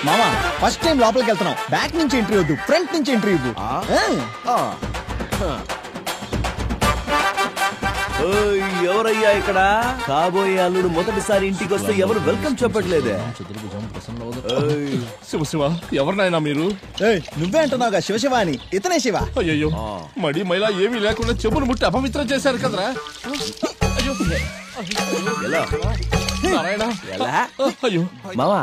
మామా first time లోపలికి వెళ్తున్నాం. బ్యాక్ నుంచి ఎంట్రీ వద్దు, ఫ్రంట్ నుంచి ఎంట్రీ ఇవ్వు. ఎవరయ్యా ఇక్కడ? కాబోయే అల్లుడు మొదటిసారి ఇంటికి వస్తే ఎవరు వెల్కమ్ చెప్పట్లేదే. శివ శివ, ఎవరినైనా మీరు? నువ్వే అంటున్నావుగా శివశివ అని. ఇతనే శివ. అయ్యో మడి మైలా ఏమీ లేకుండా చెప్పులు ముట్టి అపవిత్రం చేశారు కదరా. అయ్యో మావా,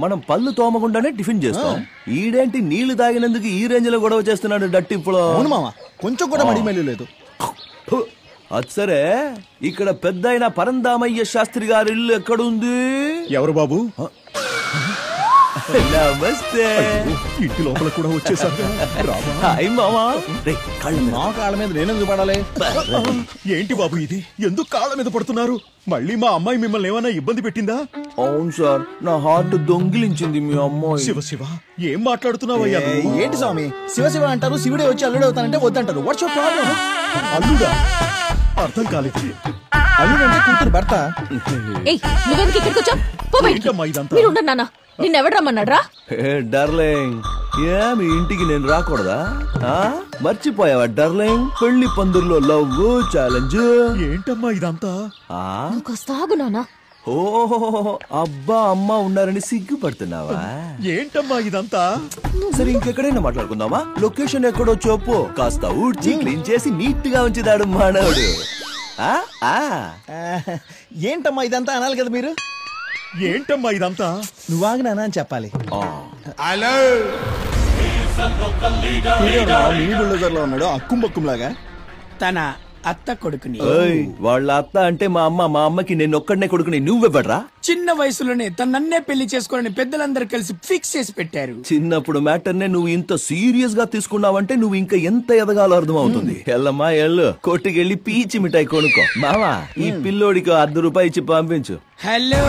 మనం పళ్ళు తోమకుండానే టిఫిన్ చేస్తాం. ఈడేంటి నీళ్లు తాగినందుకు ఈ రేంజ్ లో గొడవ చేస్తున్నాడు డట్టిప్పుడు. అవును మావా, కొంచెం కూడా మడి మైలు లేదు. అచ్చరే, ఇక్కడ పెద్ద అయిన పరందామయ్య శాస్త్రి గారి ఇల్లు ఎక్కడుంది? ఎవరు బాబు? నమస్తే. ఇంటి లోపల కూడా వచ్చేసారు. మా కాళ్ళ మీద నేనెందుకు పడాలి? ఏంటి బాబు ఇది? ఎందుకు కాళ్ళ మీద పడుతున్నారు? మళ్ళీ మా అమ్మాయి మిమ్మల్ని ఏమైనా ఇబ్బంది పెట్టిందా? అవును సార్, నా హార్ట్ దొంగిలించింది మీ అమ్మాయి. శివ శివ, ఏం మాట్లాడుతున్నావయ్యా? ఏంటి స్వామి, శివ శివ అంటారు, శివుడే వచ్చి అల్లుడు అవుతానంటే వద్దంటారు. What's your problem? అల్లుడా? అర్థం కాలేదు. అల్లుడంటే కూతురు భర్త. నిన్నెవడు రమ్మన్నాడ్రా? డార్లింగ్, మీ ఇంటికి నేను రాకూడదా? మర్చిపోయావా డార్లింగ్? పెళ్లి పందిర్లో లవ్ ఛాలెంజ్. ఏంటమ్మా ఇదంతా? ఓహో, అబ్బా అమ్మ ఉన్నారని సిగ్గుపడుతున్నావా? ఏంటమ్మా ఇదంతా? సరే, ఇంకెక్కడైనా మాట్లాడుకుందామా? లొకేషన్ ఎక్కడో చెప్పు. కాస్త ఊడ్చి క్లీన్ చేసి నీట్ గా ఉంచుతాడు మానవుడు. ఏంటమ్మా ఇదంతా అనాలి కదా మీరు. ఏంటమ్మా ఇదంతా? నువ్వు ఆగినానా అని చెప్పాలి. ఉన్నాడు అక్కుంబక్కుంలాగా. తన అత్త కొడుకుని. వాళ్ళ అత్త అంటే మా అమ్మ. మా అమ్మకి నేను ఒక్కడనే కొడుకుని. నువ్వెవ్వడ్రా? చిన్న వయసులోనే తనన్నే పెళ్లి చేసుకోవాలని పెద్దలందరూ కలిసి ఫిక్స్ చేసి పెట్టారు. చిన్నప్పుడు మ్యాటర్ నే నువ్వు ఇంత సీరియస్ గా తీసుకున్నావంటే నువ్వు ఇంకా ఎంత ఎదగాలో అర్థం అవుతుంది. ఎల్లమ్మా ఎల్లు, కొట్టుకెళ్ళి పీచి మిఠాయి కొనుక్కో. మావా, ఈ పిల్లోడికి ₹10 ఇచ్చి పంపించు. హలో,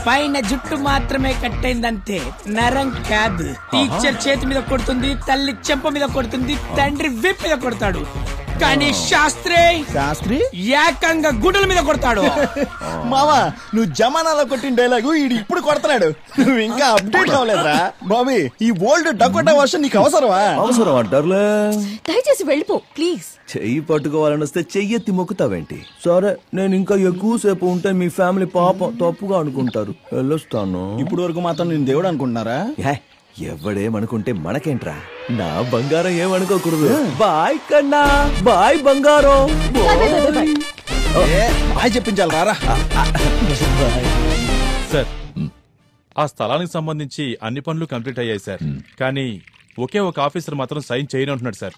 పైన జుట్టు మాత్రమే కట్టయిందంతే, నరం కాదు. టీచర్ చేతి మీద కొడుతుంది, తల్లి చెంప మీద కొడుతుంది, తండ్రి విప్ మీద కొడతాడు. కానీ శాస్త్రి ఏకంగా గుడ్డల మీద కొడతాడు. మావా, నువ్వు జమానాలో కొట్టిన డైలాగు ఈడు ఇప్పుడు కొడతాడు. నువ్వు ఇంకా అప్డేట్ అవ్వలేదురా బాబీ. ఈ ఓల్డ్ డకోటా వర్షన్ నీకు అవసరమా? అవసరం అంటారులే. దయచేసి వెళ్ళిపో ప్లీజ్. చెయ్యి పట్టుకోవాలని వస్తే చెయ్యెత్తి మొక్కుతావేంటి? సరే, నేను ఇంకా ఎక్కువసేపు ఉంటే మీ ఫ్యామిలీ పాపం తప్పుగా అనుకుంటారు. వెళ్ళొస్తాను. ఇప్పుడు వరకు మాత్రం నేను దేవుడు అనుకుంటున్నారా? ఎవడేమనుకుంటే మనకేంట్రా? నా బంగారం ఏమనుకోకూడదు. బాయ్ కన్నా, బాయ్ బంగారం. బాయ్ చెప్పించాలి రారా. సార్, ఆ స్థలానికి సంబంధించి అన్ని పనులు కంప్లీట్ అయ్యాయి సార్. కానీ ఒకే ఒక ఆఫీసర్ మాత్రం సైన్ చేయనంటున్నాడు సార్.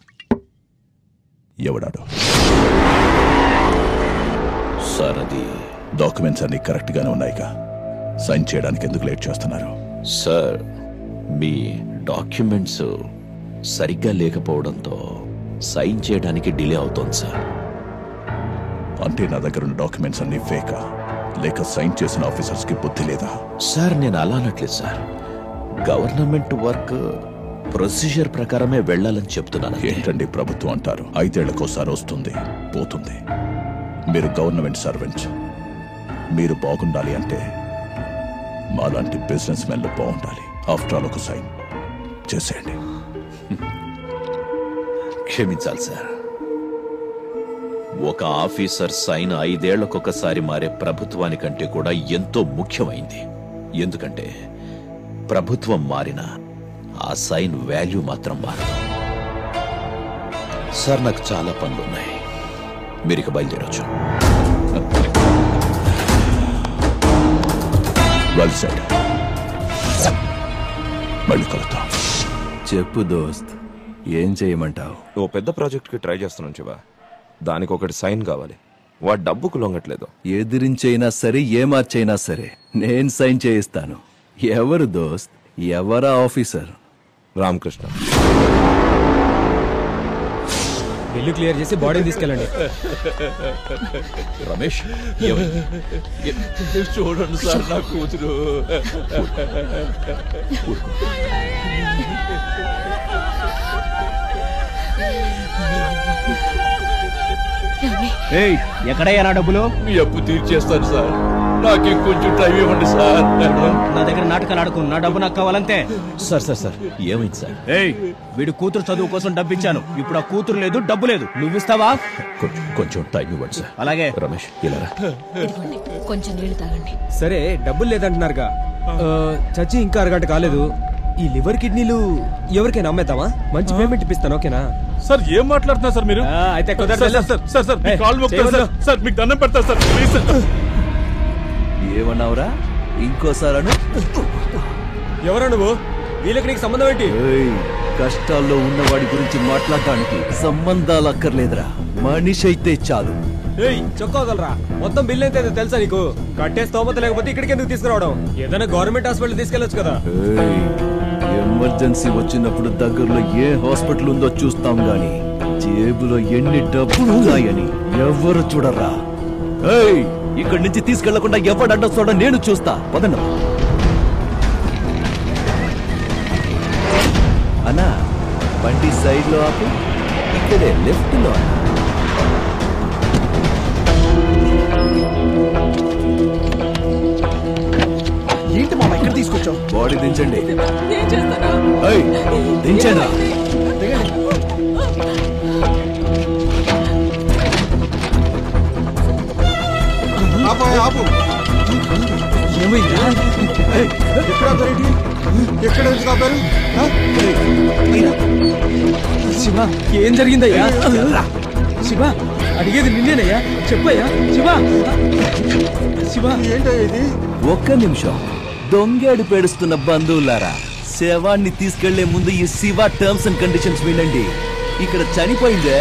ఎవడాడు? సార్, అది డాక్యుమెంట్స్ అన్ని కరెక్ట్ గానే ఉన్నాయిగా. సైన్ చేయడానికి ఎందుకు లేట్ చేస్తున్నారు? సార్, మీ డాక్యుమెంట్స్ సరిగ్గా లేకపోవడంతో సైన్ చేయడానికి డిలే అవుతోంది సార్. అంటే నా దగ్గర ఉన్న డాక్యుమెంట్స్ అన్ని ఫేకా, లేక సైన్ చేసిన ఆఫీసర్స్ కి బుద్ధి లేదా? సార్, నేను అలా అనట్లేదు సార్. గవర్నమెంట్ వర్క్ ప్రొసీజర్ ప్రకారమే వెళ్లాలని చెప్తున్నాను. ఏంటండి ప్రభుత్వం అంటారు? 5 ఏళ్లకోసారి వస్తుంది, పోతుంది. మీరు గవర్నమెంట్ సర్వెంట్స్. మీరు బాగుండాలి అంటే మాలాంటి బిజినెస్ మెన్లు బాగుండాలి. ఆఫ్టర్ ఆల్ ఒక సైన్ చేసేయండి. క్షమించాలి సార్. ఒక ఆఫీసర్ సైన్ 5 ఏళ్లకొకసారి మారే ప్రభుత్వానికంటే కూడా ఎంతో ముఖ్యమైంది. ఎందుకంటే ప్రభుత్వం మారినా ఆ సైన్ వాల్యూ మాత్రం మారదు. సార్, నాకు చాలా పనులున్నాయి. మీరిక బయలుదేరొచ్చు. Well said. మళ్ళీ కలుద్దాం. చెప్పు దోస్త్, ఏం చేయమంటావు? ఓ పెద్ద ప్రాజెక్ట్ కి ట్రై చేస్తున్నాను శివ. దానికి ఒకటి సైన్ కావాలి. వాడు డబ్బుకు లొంగట్లేదు. ఎదిరించైనా సరే, ఏమార్చైనా సరే నేను సైన్ చేయిస్తాను. ఎవరు దోస్త్? ఎవరా ఆఫీసర్? రామకృష్ణ. బిల్లు క్లియర్ చేసి బాడీ తీసుకెళ్ళండి. రమేష్, చూడండి సార్, నా కూతురు. ఎక్కడయ్యా నా డబ్బులు? మీ అప్పు తీర్చేస్తాను సార్. నాకు కొంచెం టైం ఇవ్వండి సార్. నా దగ్గర నాటకాలు ఆడుకో, నా డబ్బు నాకు కావాలంతే. సార్ ఏమైంది సార్? ఏయ్, వీడు కూతురు చదువు కోసం డబ్బు ఇచ్చాను. ఇప్పుడు ఆ కూతురు లేదు, డబ్బు లేదు. నువ్వు ఇస్తావా? కొంచెం టైం ఇవ్వండి సార్. అలాగే. రమేష్ ఇలా రా. ఇదిగోండి, కొంచెం నీళ్లు తాగండి. సరే, డబ్బులు లేదంటున్నారుగా. చచ్చి ఇంకా అరగంట కాలేదు. ఈ లివర్ కిడ్నీలు ఎవరికైనా అమ్మేద్దామా? మంచి పేమెంట్ ఇప్పిస్తాను, ఓకేనా? సార్ ఏం మాట్లాడుతున్నారు సార్ మీరు? అయితే సార్ మీ కాళ్ళు మొక్కుతాను సార్. సార్ మీకు దండం పెడతాను సార్, ప్లీజ్ సార్. ఏమన్నావురా? ఇంకోసారను. ఎవరా నువ్వు? వీళ్ళకి నీకు సంబంధం ఏంటి? కష్టాల్లో ఉన్నవాడి గురించి మాట్లాడటానికి సంబంధాలు అక్కర్లేదురా, మనిషి అయితే చాలు. ఏయ్, చొక్కోగలరా? మొత్తం బిల్ అయితే తెలుసా నీకు? కట్టే స్తోమత లేకపోతే ఇక్కడికి ఎందుకు తీసుకురావడం? ఏదైనా గవర్నమెంట్ హాస్పిటల్ తీసుకెళ్లొచ్చు కదా. ఎమర్జెన్సీ వచ్చినప్పుడు దగ్గరలో ఏ హాస్పిటల్ ఉందో చూస్తాం గాని జేబులో ఎన్ని డబ్బులు ఉన్నాయని ఎవరు చూడరా. ఏయ్, ఇక్కడి నుంచి తీసుకెళ్లకుండా ఎవడు అడ్డొస్తాడో నేను చూస్తా. పదండి అన్నా, బండి సైడ్ లో ఆపు. ఇక్కడే లెఫ్ట్ లో. ఏంటి మామ ఇక్కడ తీసుకొచ్చావు? బాడీ దించండి. ఏం చేస్తానా? ఏయ్, దించండి. ఆపు. ఏమైంది? ఎక్కడ కాపారు? శివ, ఏం జరిగిందయ్యా? శివ, అడిగేది నిన్నేనయ్యా, చెప్పయ్యా. శివ ఏంటో ఇది? ఒక్క నిమిషం. దొంగేడు పేడుస్తున్న బంధువులారా, శవాన్ని తీసుకెళ్లే ముందు ఈ శివ టర్మ్స్ అండ్ కండిషన్స్ వినండి. ఇక్కడ చనిపోయిందే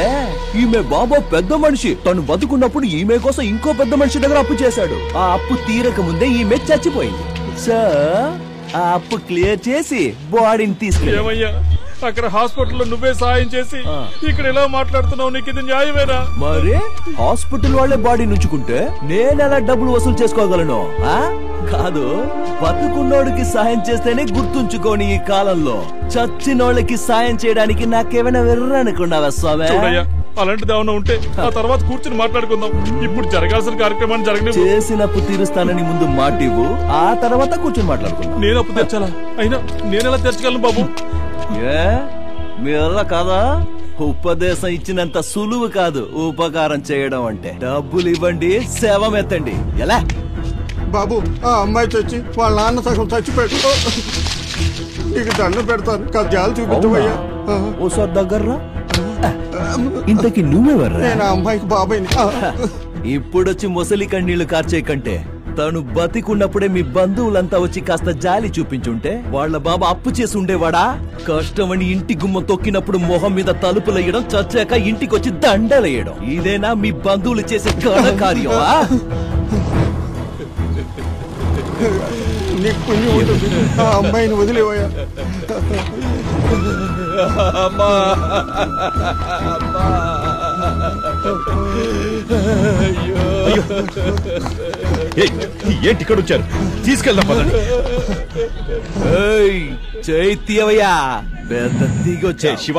ఈమె బాబా పెద్ద మనిషి. తను బతుకున్నప్పుడు ఈమె కోసం ఇంకో పెద్ద మనిషి దగ్గర అప్పు చేశాడు. ఆ అప్పు తీరక ముందే ఈమె చచ్చిపోయింది. సో ఆ అప్పు క్లియర్ చేసి బాడీని తీసుకెళ్ళి. ఏమయ్యా, అక్కడ హాస్పిటల్లో నువ్వే సాయం చేసి ఇక్కడ ఎలా మాట్లాడుతున్నావు? నీకు ఇది న్యాయమేనా? మరి హాస్పిటల్ వాళ్ళే బాడీ నుంచుకుంటే నేనెలా డబ్బులు వసూలు చేసుకోగలను? కాదు, బతుకున్నోడికి సాయం చేస్తేనే గుర్తుంచుకోని ఈ కాలంలో చచ్చినోళ్ళకి సాయం చేయడానికి నాకేమైనా వెర్రనుకున్నావా స్వామి? చూడయ్యా, అలాంటిది ఏమన్నా ఉంటే ఆ తర్వాత కూర్చుని మాట్లాడుకుందాం. ఇప్పుడు జరగాల్సిన కార్యక్రమాన్ని జరగలేదు. చేసినప్పు తీరుస్తానని ముందు మాటివ్వు, ఆ తర్వాత కూర్చుని మాట్లాడుకుందాం. నేను అప్పు తెచ్చాలా? అయినా నేనెలా తెచ్చగలను బాబు? ఏ మీ వల్ల కాదా? ఉపదేశం ఇచ్చినంత సులువు కాదు ఉపకారం చేయడం అంటే. డబ్బులు ఇవ్వండి, శవం ఎత్తండి. ఎలా బాబు, ఆ అమ్మాయి చచ్చి వాళ్ళ నాన్న సగం చచ్చిపోయాడు. నీకు దండం పెడతాను, కజ్జాలు చూపించవయ్యా. ఓసారి దగ్గర్రా. ఇంతకి నువ్వెవర్రా? నేను ఆ అమ్మాయికి బాబాయిని. ఇప్పుడొచ్చి ముసలి కన్నీళ్లు కార్చే కంటే తను బతికున్నప్పుడే మీ బంధువులంతా వచ్చి కాస్త జాలి చూపించుంటే వాళ్ళ బాబా అప్పు చేసి ఉండేవాడా? కష్టమని ఇంటి గుమ్మ తొక్కినప్పుడు మొహం మీద తలుపులేయడం, చచ్చాక ఇంటికొచ్చి దండలేయడం, ఇదేనా మీ బంధువులు చేసే కార్యం? నీకు పుణ్యం ఉంటుంది, ఆ అమ్మాయిని వదిలేవయ్యా. ఏంటి ఇక్కడ వచ్చారు? తీసుకెళ్దాం పదండి. చైత్యవయ్యా, పెద్ద దిగొచ్చే. శివ,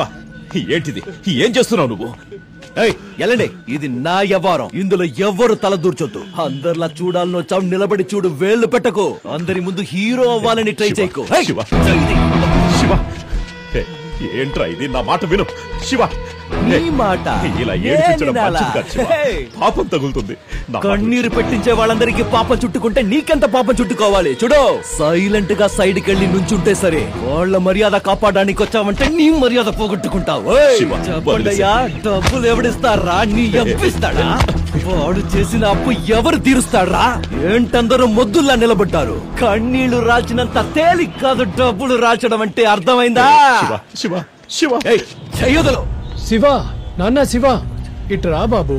ఏంటిది? ఏం చేస్తున్నావు నువ్వు? ఎలాండి, ఇది నా వ్యవహారం. ఇందులో ఎవ్వరు తల దూర్చొద్దు. అందరిలా చూడాలని వచ్చావు, నిలబడి చూడు, వేళ్లు పెట్టకు. అందరి ముందు హీరో అవ్వాలని ట్రై చేయకు. శివ, శివ, ఏంట్రా ఇది? నా మాట విను శివ. నీ మాట ఇలా ఏడిపించడం మంచిది కాదు శివ. పాపం తగులుతుంది. కన్నీరు పెట్టించే వాళ్ళందరికీ పాపం చుట్టుకుంటే నీకెంత పాపం చుట్టుకోవాలి? చూడు, సైలెంట్ గా సైడ్ కెళ్ళి నుంచుంటే సరే. వాళ్ళ మర్యాద కాపాడడానికి వచ్చావంటే నీ మర్యాద పోగొట్టుకుంటావు. చెప్పండయ్యా, డబ్బులు ఎవడిస్తారా? నీ అప్పిస్తాడా? వాడు చేసిన అప్పు ఎవరు తీరుస్తాడా? ఏంటందరూ మొద్దుల్లా నిలబడ్డారు? కన్నీళ్లు రాల్చినంత తేలిక కాదు డబ్బులు రాల్చడం అంటే, అర్థమైందా? శివ, శివ, చెయ్యొదలు. శివ, నాన్న శివ, ఇటు రా బాబు,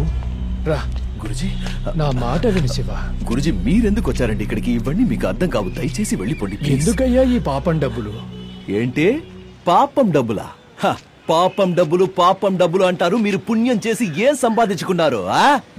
రా. గురుజీ, నా మాట విని శివ. గురుజీ, మీరెందుకు వచ్చారండి ఇక్కడికి? ఇవన్నీ మీకు అర్థం కావు, దయచేసి వెళ్ళిపోండి. ఎందుకయ్యా ఈ పాపం డబ్బులు? ఏంటి పాపం డబ్బులా? పాపం డబ్బులు అంటారు. మీరు పుణ్యం చేసి ఏం సంపాదించుకున్నారు?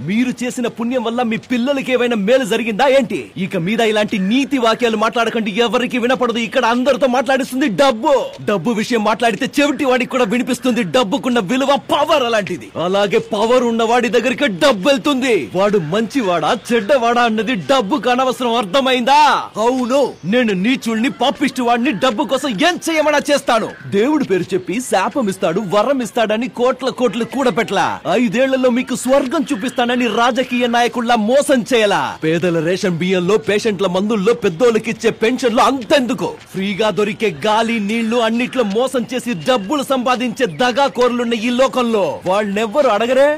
మీరు చేసిన పుణ్యం వల్ల మీ పిల్లలకి ఏమైనా మేలు జరిగిందా ఏంటి? ఇక మీద ఇలాంటి నీతి వాక్యాలు మాట్లాడకండి, ఎవరికి వినపడదు. ఇక్కడ అందరితో మాట్లాడిస్తుంది డబ్బు విషయం మాట్లాడితే చెవిటి వాడికి కూడా వినిపిస్తుంది. డబ్బుకున్న విలువ పవర్ అలాంటిది. అలాగే పవర్ ఉన్న వాడి దగ్గరికి డబ్బు వెళ్తుంది. వాడు మంచివాడా చెడ్డవాడా అన్నది డబ్బుకు అనవసరం, అర్థమైందా? అవును, నేను నీచుల్ని పాపిష్టి వాడిని డబ్బు కోసం ఏం చేయమన్నా చేస్తాను. దేవుడి పేరు చెప్పి శాపం ఇస్తాడు, వరం ఇస్తాడని కోట్లు కూడపెట్లా. 5 ఏళ్లలో మీకు స్వర్గం చూపిస్తానని రాజకీయ నాయకుల్లా మోసం చేయలా. పేదల రేషన్ బియ్యంలో, పేషెంట్ల మందుల్లో, పెద్దోళ్ళకిచ్చే పెన్షన్లు అంతెందుకు, ఫ్రీగా దొరికే గాలి నీళ్లు అన్నిట్లో మోసం చేసి డబ్బులు సంపాదించే దగాకోర్లున్న ఈ లోకంలో వాళ్ళెవ్వరు అడగరే?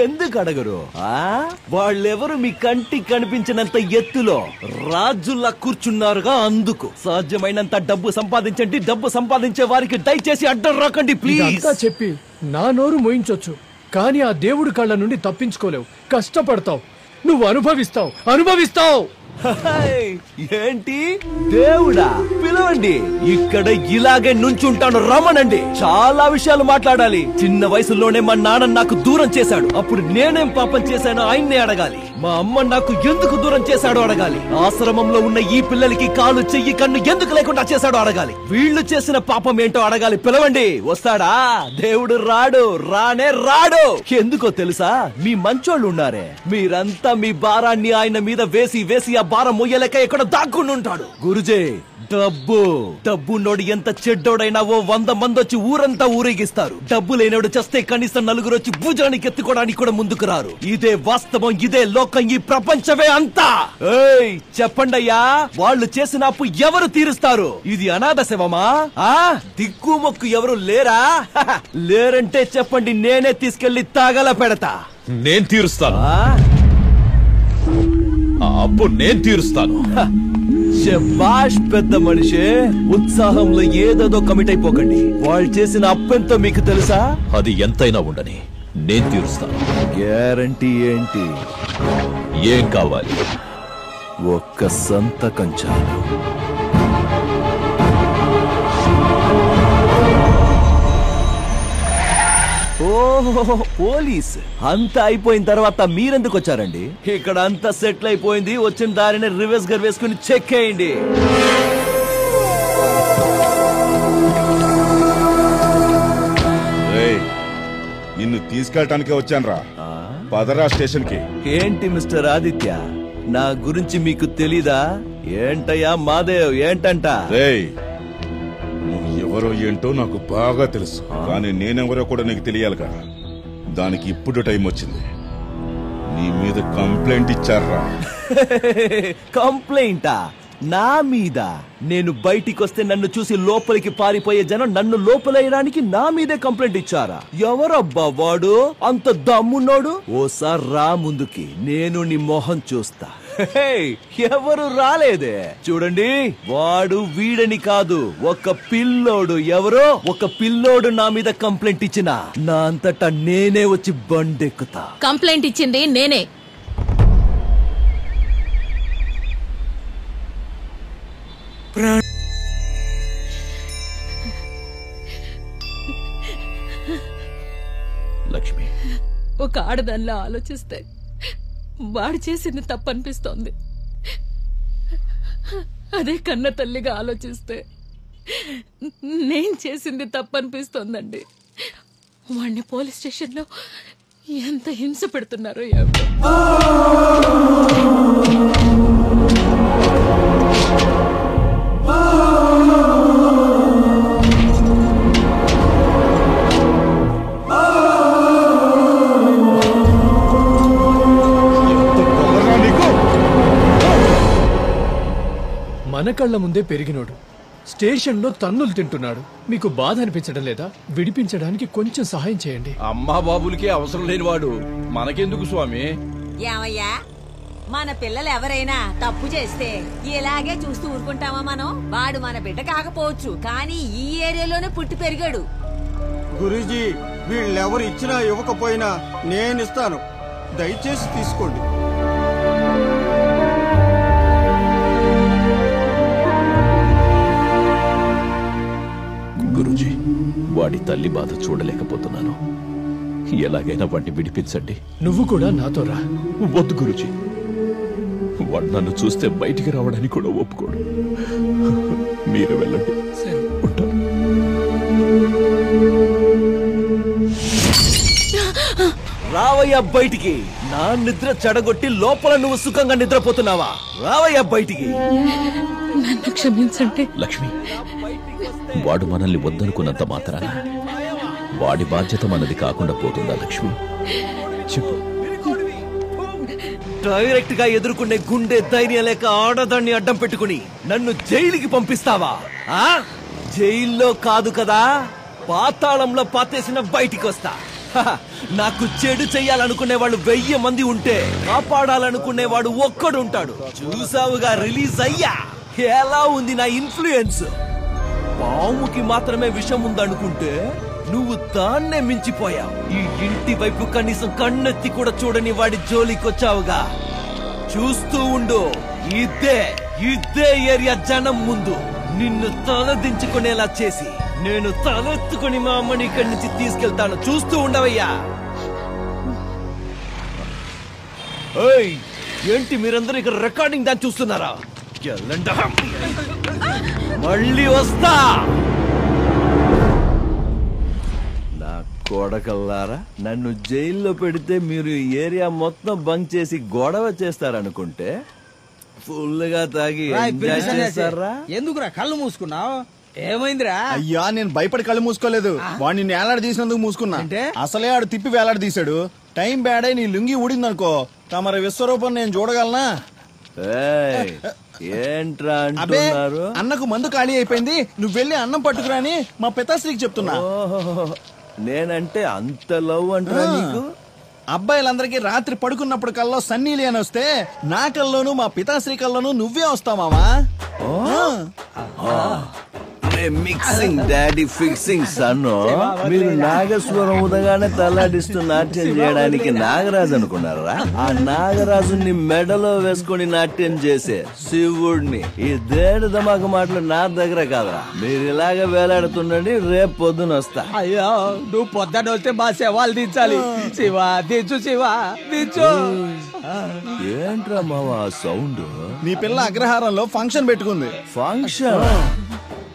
ఎందుకు అడగరు? వాళ్ళెవరు మీ కంటికి కనిపించినంత ఎత్తులో రాజుల్లా కూర్చున్నారుగా, అందుకు. సాధ్యమైనంత డబ్బు సంపాదించండి. డబ్బు సంపాదించే వారికి దయచేసి అడ్డం రాకండి ప్లీజ్. చెప్పి నా నోరు మోయించొచ్చు, కానీ ఆ దేవుడి కళ్ళ నుండి తప్పించుకోలేవు. కష్టపడతావు, నువ్వు అనుభవిస్తావు. ఏంటి దేవుడా? పిలవండి, ఇక్కడ ఇలాగే నుంచుంటాను, రమ్మనండి. చాలా విషయాలు మాట్లాడాలి. చిన్న వయసులోనే మా నాన్న నాకు దూరం చేశాడు. అప్పుడు నేనేం పాపం చేశానో ఆయన్నే అడగాలి. మా అమ్మ నాకు ఎందుకు దూరం చేశాడో అడగాలి. ఆశ్రమంలో ఉన్న ఈ పిల్లలకి కాలు, చెయ్యి, కన్ను ఎందుకు లేకుండా చేశాడో అడగాలి. వీళ్ళు చేసిన పాపం ఏంటో అడగాలి. పిలవండి. వస్తాడా? దేవుడు రాడు. ఎందుకో తెలుసా? మీ మంచోళ్ళు ఉన్నారే, మీరంతా మీ భారాన్ని ఆయన మీద వేసి ఆ భారం మొయ్యలేక ఎక్కడ దాక్కుని ఉంటాడు. గురుజీ, డబ్బున్నోడు ఎంత చెడ్డోడైనా 100 మంది వచ్చి ఊరంతా ఊరేగిస్తారు. డబ్బు లేనోడు చస్తే కనీసం 4 వచ్చి భుజానికి ఎత్తుకోవడానికి కూడా ముందుకు రారు. ఇదే వాస్తవం, ఇదే లోకం, ఈ ప్రపంచమే అంతా. చెప్పండయ్యా, వాళ్ళు చేసిన అప్పు ఎవరు తీరుస్తారు? ఇది అనాథ శవమా? దిక్కుమొక్కు ఎవరు లేరా? లేరంటే చెప్పండి, నేనే తీసుకెళ్లి తాగల పెడతా. నేను తీరుస్తాను. ఆ అప్పు నేను తీరుస్తాను. శభాష్ పెద్ద మనిషి. ఉత్సాహంలో ఏదేదో కమిట్ అయిపోకండి. వాళ్ళు చేసిన అప్పెంతో మీకు తెలుసా? అది ఎంతైనా ఉండని నేను తీరుస్తాను. గ్యారంటీ ఏంటి? ఏం కావాలి? ఒక్క సంతకం చాలు. ఓహో, పోలీస్ అంతా అయిపోయిన తర్వాత మీరెందుకు వచ్చారండి? ఇక్కడ అంతా సెటిల్ అయిపోయింది. వచ్చిన దారిని రివర్స్ గర్ వేసుకుని చెక్ చేయండి. నిన్ను తీసుకెళ్ళటానికే వచ్చానురా. పదరా స్టేషన్ కి. ఏంటి మిస్టర్ ఆదిత్య, నా గురించి మీకు తెలీదా? ఏంటయ్యా మాదేవ్, ఏంటంట? నువ్వు ఎవరో ఏంటో నాకు బాగా తెలుసు, కానీ నేనెవరో కూడా నీకు తెలియాలి కదా. దానికి ఇప్పుడు టైం వచ్చింది. నీ మీద కంప్లైంట్ ఇచ్చారా? కంప్లైంటా? నా మీద? నేను బయటికి వస్తే నన్ను చూసి లోపలికి పారిపోయే జనం నన్ను లోపలేయడానికి నా మీదే కంప్లైంట్ ఇచ్చారా? ఎవరబ్బా వాడు? అంత దమ్మున్నోడు? ఓసారి రా ముందుకి, నేను నీ మొహం చూస్తా. ఎవరు రాలేదే? చూడండి, వాడు వీడని కాదు, ఒక పిల్లోడు. ఎవరో ఒక పిల్లోడు నా మీద కంప్లైంట్ ఇచ్చిన నా అంతటా నేనే వచ్చి బండెక్కుతా. కంప్లైంట్ ఇచ్చింది నేనే. లక్ష్మి, ఒక ఆడదానిలా ఆలోచిస్తే వాడు చేసింది తప్పనిపిస్తోంది. అదే కన్న తల్లిగా ఆలోచిస్తే నేను చేసింది తప్పనిపిస్తోందండి. వాడిని పోలీస్ స్టేషన్లో ఎంత హింస పెడుతున్నారో ఏమిటో. మన కళ్ళ ముందే పెరిగినోడు స్టేషన్లో తన్నులు తింటున్నాడు. మీకు బాధ అనిపించడం లేదా? విడిపించడానికి కొంచెం సహాయం చేయండి. అమ్మా బాబులకే అవసరం లేనివాడు మనకెందుకు స్వామి? ఏమయ్యా, మన పిల్లలు ఎవరైనా తప్పు చేస్తే ఇలాగే చూస్తూ ఊరుకుంటామా మనం? వాడు మన బిడ్డ కాకపోవచ్చు, కానీ ఈ ఏరియాలోనే పుట్టి పెరిగాడు. గురూజీ, వీళ్ళెవరు ఇచ్చినా ఇవ్వకపోయినా నేనిస్తాను, దయచేసి తీసుకోండి. గురూజీ, వాడి తల్లి బాధ చూడలేకపోతున్నాను. ఎలాగైనా వాడిని విడిపించండి. నువ్వు కూడా నాతో రా. వద్దు గురుజీ, వాడు నన్ను చూస్తే బయటికి రావడానికి కూడా ఒప్పుకోడు. మీరు వెళ్ళండి. రావయ్యా బయటికి. నా నిద్ర చెడగొట్టి లోపల నువ్వు సుఖంగా నిద్రపోతున్నావా? రావయ్యా బయటికి. నన్ను క్షమించండి. లక్ష్మి, వాడు మనల్ని వద్దనుకున్నంత మాత్రాన వాడి బాధ్యత మనది కాకుండా పోతుందా లక్ష్మి? చెప్పు. డైరెక్ట్ గా ఎదుర్కొనే గుండె ధైర్యం లేక ఆడదాన్ని అడ్డం పెట్టుకుని నన్ను జైలుకి పంపిస్తావా? జైల్లో కాదు కదా, పాతాళంలో పాతేసిన బయటికి వస్తా. నాకు చెడు చెయ్యాలనుకునే వాళ్ళు 1000 మంది ఉంటే కాపాడాలనుకునేవాడు ఒక్కడు ఉంటాడు. చూసావుగా రిలీజ్ అయ్యా. ఎలా ఉంది నా ఇన్ఫ్లుయెన్స్? పాముకి మాత్రమే విషం ఉందనుకుంటే నువ్వు దాన్నే మించిపోయావు. ఈ ఇంటి వైపు కనీసం కన్నెత్తి కూడా చూడని వాడి జోలికొచ్చావుగా. చూస్తూ ఉండు. ఇదే ఏరియా జనం ముందు నిన్ను తలదించుకునేలా చేసి నేను తలెత్తుకుని మా అమ్మని ఇక్కడి నుంచి తీసుకెళ్తాను. చూస్తూ ఉండవయ్యా. ఏంటి మీరందరూ ఇక్కడ రికార్డింగ్ దాన్ని చూస్తున్నారా? మళ్ళీ వస్తా. నా కొడకల్లారా, నన్ను జైల్లో పెడితే మీరు ఏరియా మొత్తం బంక్ చేసి గొడవ చేస్తారనుకుంటే ఫుల్గా తాగి ఎంజాయ్ చేస్తారా? ఎందుకురా కళ్ళు మూసుకున్నావు? ఏమైందిరా? అయ్యా, నేను భయపడి కళ్ళు మూసుకోలేదు. వాడిని నేలాడ తీసినందుకు మూసుకున్నా. అసలే ఆడు తిప్పి వేలాడ తీశాడు. టైం బ్యాడ్ అయి నీ లుంగి ఊడిందనుకో, తమరి విశ్వరూపం నేను చూడగలనా? ఏంట్రా అంటున్నారు? అన్నకు మందు ఖాళీ అయిపోయింది, నువ్వు వెళ్ళి అన్నం పట్టుకురాని మా పితాశ్రీకి చెప్తున్నా. నేనంటే అంత లవ్ అంటారా నీకు? అబ్బాయిలందరికీ రాత్రి పడుకున్నప్పుడు కల్లో సన్నీలి అని వస్తే నా కల్లోనూ మా పితాశ్రీ కల్లోనూ నువ్వే వస్తావు మామా. మిక్సింగ్ డాడీ ఫిక్సింగ్ సన్ను. మీరు నాగస్వరం ఉదగానే తల్లాడిస్తూ నాట్యం చేయడానికి నాగరాజు అనుకున్నారా? ఆ నాగరాజుని మెడలో వేసుకుని నాట్యం చేసే శివుడిని. ఈ దేడు దమాక మాటలు నా దగ్గర కాదురా. మీరు ఇలాగ వేలాడుతుండండి, రేపు పొద్దున వస్తా. అయ్యో, నువ్వు పొద్దున వస్తే మా శవాలు దించాలి. శివ దించు, శివ దించు. ఏంట్రా మావా సౌండ్? నీ పిల్ల అగ్రహారంలో ఫంక్షన్ పెట్టుకుంది. ఫంక్షన్?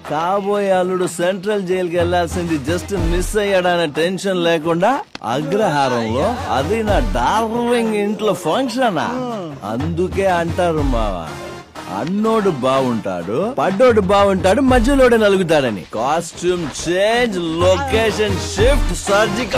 కాబోయే అల్లుడు సెంట్రల్ జైలుకి వెళ్లాల్సింది జస్ట్ మిస్ అయ్యాడనే టెన్షన్ లేకుండా అగ్రహారంలో, అది నా డార్లింగ్ ఇంట్లో ఫంక్షనా? అందుకే అంటారు మావా, అన్నోడు బాగుంటాడు, పడ్డోడు బాగుంటాడు, మధ్యలోడే నలుగుతాడని. Costume change, location shift, surgical